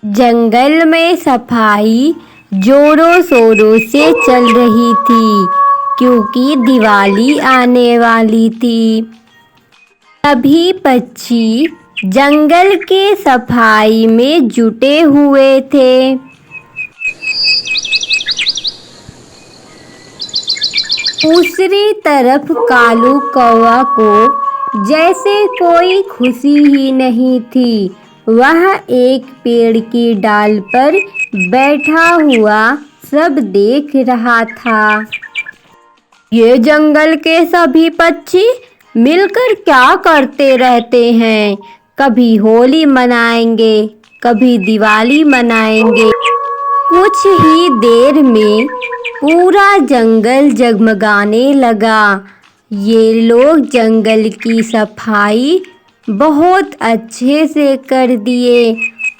जंगल में सफाई जोरों शोरों से चल रही थी क्योंकि दिवाली आने वाली थी। सभी पक्षी जंगल के सफाई में जुटे हुए थे। दूसरी तरफ कालू कौवा को जैसे कोई खुशी ही नहीं थी। वह एक पेड़ की डाल पर बैठा हुआ सब देख रहा था। ये जंगल के सभी पक्षी मिलकर क्या करते रहते हैं? कभी होली मनाएंगे, कभी दिवाली मनाएंगे। कुछ ही देर में पूरा जंगल जगमगाने लगा। ये लोग जंगल की सफाई बहुत अच्छे से कर दिए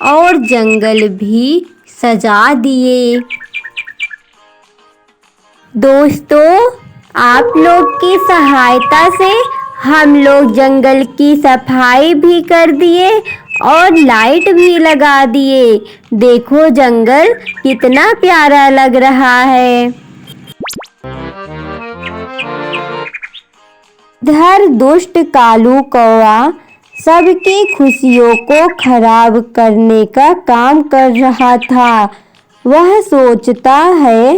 और जंगल भी सजा दिए। दोस्तों, आप लोग की सहायता से हम लोग जंगल की सफाई भी कर दिए और लाइट भी लगा दिए। देखो जंगल कितना प्यारा लग रहा है। इधर दुष्ट कालू कौवा सबकी खुशियों को खराब करने का काम कर रहा था। वह सोचता है,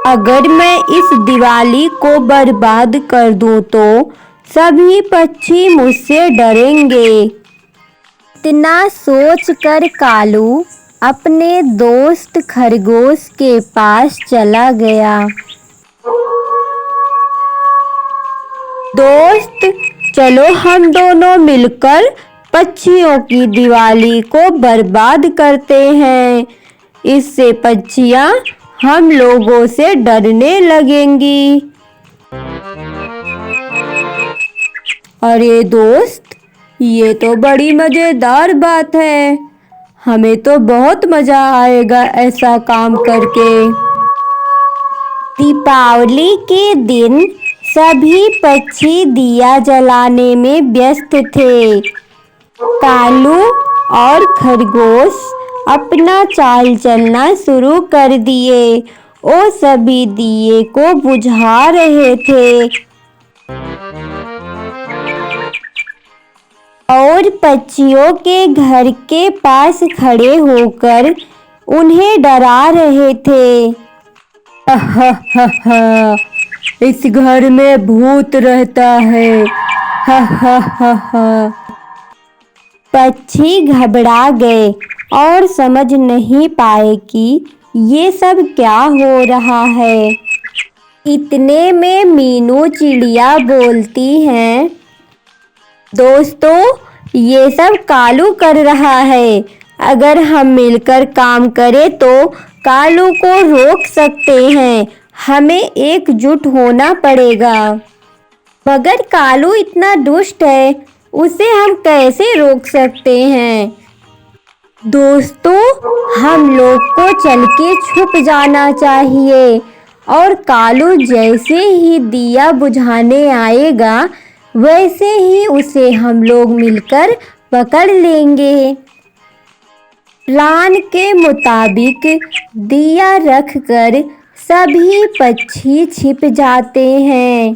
अगर मैं इस दिवाली को बर्बाद कर दूं तो सभी पक्षी मुझसे डरेंगे। इतना सोचकर कालू अपने दोस्त खरगोश के पास चला गया। दोस्त, चलो हम दोनों मिलकर पक्षियों की दिवाली को बर्बाद करते हैं। इससे पक्षियाँ हम लोगों से डरने लगेंगी। अरे दोस्त, ये तो बड़ी मजेदार बात है। हमें तो बहुत मजा आएगा ऐसा काम करके। दीपावली के दिन सभी पक्षी दिया जलाने में व्यस्त थे। कालू और खरगोश अपना चाल चलना शुरू कर दिए। वो सभी दिए को बुझा रहे थे और पक्षियों के घर के पास खड़े होकर उन्हें डरा रहे थे। इस घर में भूत रहता है। पक्षी घबरा गए और समझ नहीं पाए कि ये सब क्या हो रहा है। इतने में मीनू चिड़िया बोलती हैं, दोस्तों, ये सब कालू कर रहा है। अगर हम मिलकर काम करें तो कालू को रोक सकते हैं। हमें एकजुट होना पड़ेगा। मगर कालू इतना दुष्ट है, उसे हम कैसे रोक सकते हैं? दोस्तों, हम लोग को चल के छुप जाना चाहिए और कालू जैसे ही दिया बुझाने आएगा वैसे ही उसे हम लोग मिलकर पकड़ लेंगे। प्लान के मुताबिक दिया रखकर सभी पक्षी छिप जाते हैं।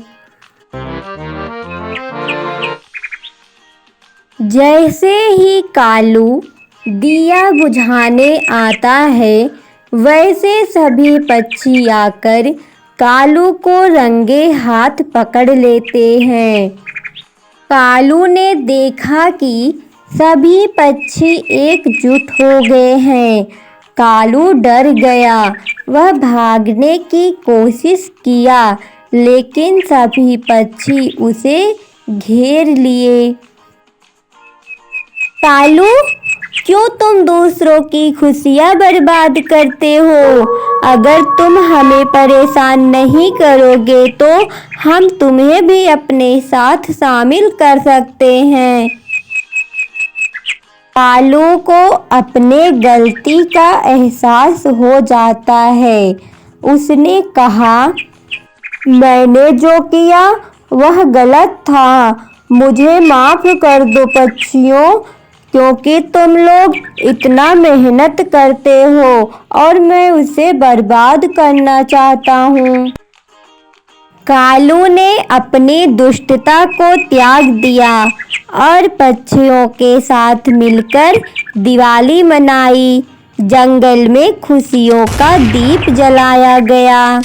जैसे ही कालू दिया बुझाने आता है वैसे सभी पक्षी आकर कालू को रंगे हाथ पकड़ लेते हैं। कालू ने देखा कि सभी पक्षी एकजुट हो गए हैं। कालू डर गया। वह भागने की कोशिश किया लेकिन सभी पक्षी उसे घेर लिए। कालू, क्यों तुम दूसरों की खुशियाँ बर्बाद करते हो? अगर तुम हमें परेशान नहीं करोगे तो हम तुम्हें भी अपने साथ शामिल कर सकते हैं। कालू को अपने गलती का एहसास हो जाता है। उसने कहा, मैंने जो किया वह गलत था। मुझे माफ कर दो पक्षियों, क्योंकि तुम लोग इतना मेहनत करते हो और मैं उसे बर्बाद करना चाहता हूँ। कालू ने अपनी दुष्टता को त्याग दिया और पक्षियों के साथ मिलकर दिवाली मनाई। जंगल में खुशियों का दीप जलाया गया।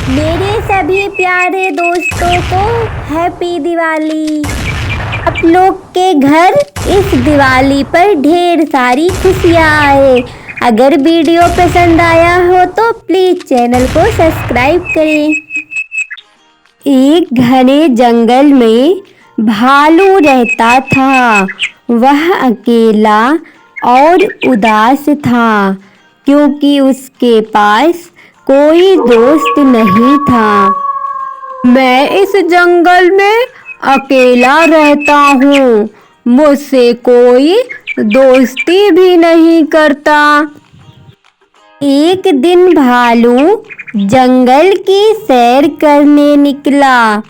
मेरे सभी प्यारे दोस्तों को हैप्पी दिवाली। आप लोग के घर इस दिवाली पर ढेर सारी खुशियाँ आए। अगर वीडियो पसंद आया हो तो प्लीज चैनल को सब्सक्राइब करें। एक घने जंगल में भालू रहता था। वह अकेला और उदास था क्योंकि उसके पास कोई दोस्त नहीं था। मैं इस जंगल में अकेला रहता हूँ, मुझसे कोई दोस्ती भी नहीं करता। एक दिन भालू जंगल की सैर करने निकला।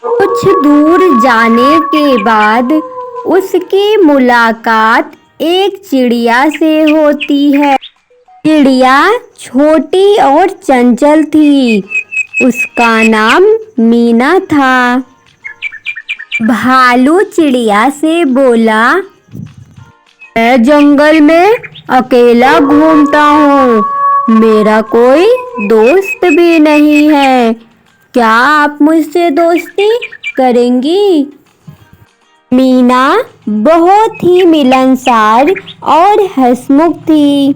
कुछ दूर जाने के बाद उसकी मुलाकात एक चिड़िया से होती है। चिड़िया छोटी और चंचल थी। उसका नाम मीना था। भालू चिड़िया से बोला, मैं जंगल में अकेला घूमता हूँ, मेरा कोई दोस्त भी नहीं है, क्या आप मुझसे दोस्ती करेंगी? मीना बहुत ही मिलनसार और हंसमुख थी।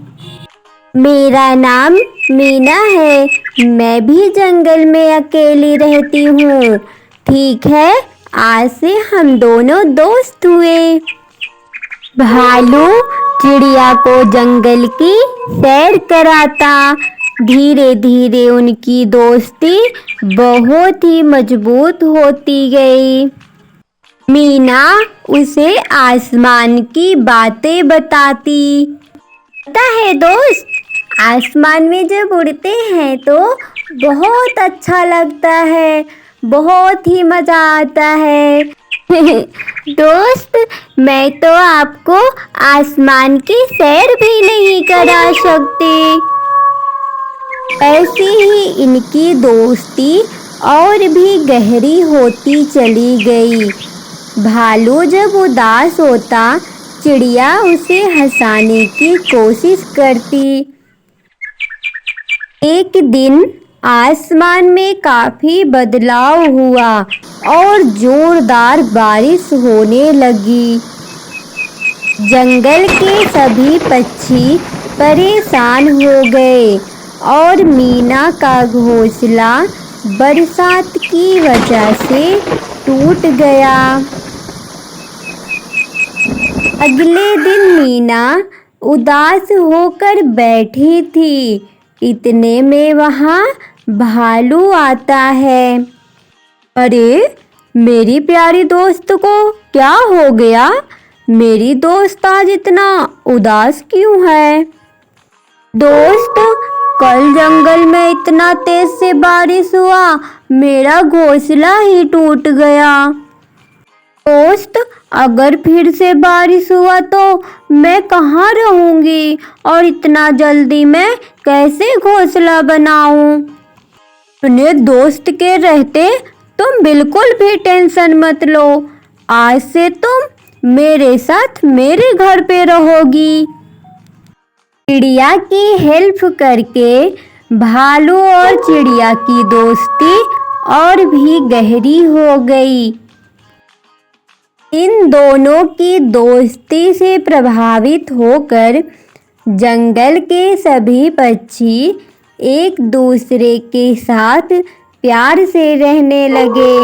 मेरा नाम मीना है, मैं भी जंगल में अकेली रहती हूँ। ठीक है, आज से हम दोनों दोस्त हुए। भालू चिड़िया को जंगल की सैर कराता। धीरे धीरे उनकी दोस्ती बहुत ही मजबूत होती गई। मीना उसे आसमान की बातें बताती। पता है दोस्त, आसमान में जब उड़ते हैं तो बहुत अच्छा लगता है, बहुत ही मजा आता है। दोस्त, मैं तो आपको आसमान की सैर भी नहीं करा सकती। ऐसी ही इनकी दोस्ती और भी गहरी होती चली गई। भालू जब उदास होता, चिड़िया उसे हंसाने की कोशिश करती। एक दिन आसमान में काफी बदलाव हुआ और जोरदार बारिश होने लगी। जंगल के सभी पक्षी परेशान हो गए और मीना का घोंसला बरसात की वजह से टूट गया। अगले दिन मीना उदास होकर बैठी थी। इतने में वहाँ भालू आता है। अरे, मेरी प्यारी दोस्त को क्या हो गया? मेरी दोस्त आज इतना उदास क्यों है? दोस्त, कल जंगल में इतना तेज से बारिश हुआ, मेरा घोंसला ही टूट गया। दोस्त, अगर फिर से बारिश हुआ तो मैं कहाँ रहूंगी और इतना जल्दी मैं कैसे घोंसला बनाऊं? अपने दोस्त के रहते तुम बिल्कुल भी टेंशन मत लो। आज से तुम मेरे साथ मेरे घर पे रहोगी। चिड़िया की हेल्प करके भालू और चिड़िया की दोस्ती और भी गहरी हो गई। इन दोनों की दोस्ती से प्रभावित होकर जंगल के सभी पक्षी एक दूसरे के साथ प्यार से रहने लगे।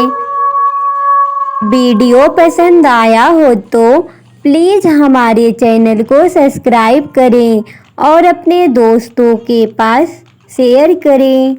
वीडियो पसंद आया हो तो प्लीज़ हमारे चैनल को सब्सक्राइब करें और अपने दोस्तों के पास शेयर करें।